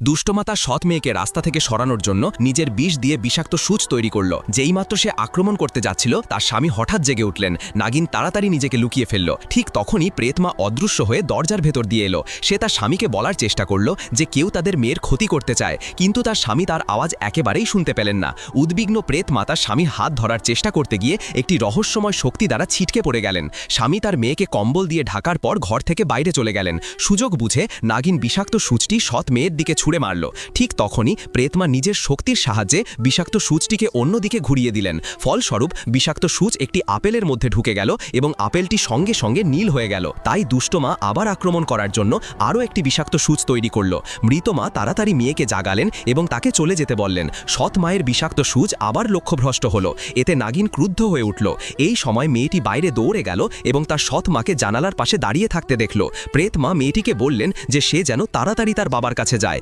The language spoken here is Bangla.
দুষ্টমা তার সৎ মেয়েকে রাস্তা থেকে সরানোর জন্য নিজের বিষ দিয়ে বিষাক্ত সূচ তৈরি করল। যেইমাত্র সে আক্রমণ করতে যাচ্ছিল তার স্বামী হঠাৎ জেগে উঠলেন। নাগিন তাড়াতাড়ি নিজেকে লুকিয়ে ফেলল। ঠিক তখনই প্রেতমা অদৃশ্য হয়ে দরজার ভেতর দিয়ে এলো। সে তার স্বামীকে বলার চেষ্টা করল যে কেউ তাদের মেয়ের ক্ষতি করতে চায়, কিন্তু তার স্বামী তার আওয়াজ একেবারেই শুনতে পেলেন না। উদ্বিগ্ন প্রেতমা তার স্বামীর হাত ধরার চেষ্টা করতে গিয়ে একটি রহস্যময় শক্তি দ্বারা ছিটকে পড়ে গেলেন। স্বামী তার মেয়েকে কম্বল দিয়ে ঢাকার পর ঘর থেকে বাইরে চলে গেলেন। সুযোগ বুঝে নাগিন বিষাক্ত সূচটি সৎ মেয়ের দিকে ছুঁড়ে মারল। ঠিক তখনই প্রেতমা নিজের শক্তির সাহায্যে বিষাক্ত সূচটিকে অন্যদিকে ঘুরিয়ে দিলেন। ফলস্বরূপ বিষাক্ত সূচ একটি আপেলের মধ্যে ঢুকে গেল এবং আপেলটি সঙ্গে সঙ্গে নীল হয়ে গেল। তাই দুষ্টমা আবার আক্রমণ করার জন্য আরও একটি বিষাক্ত সূচ তৈরি করল। মৃতমা তাড়াতাড়ি মেয়েকে জাগালেন এবং তাকে চলে যেতে বললেন। সৎ মায়ের বিষাক্ত সূচ আবার লক্ষ্যভ্রষ্ট হল। এতে নাগিন ক্রুদ্ধ হয়ে উঠল। এই সময় মেয়েটি বাইরে দৌড়ে গেল এবং তার সৎ মাকে জানালার পাশে দাঁড়িয়ে থাকতে দেখল। প্রেতমা মেয়েটিকে বললেন যে সে যেন তাড়াতাড়ি তার বাবার কাছে যায়।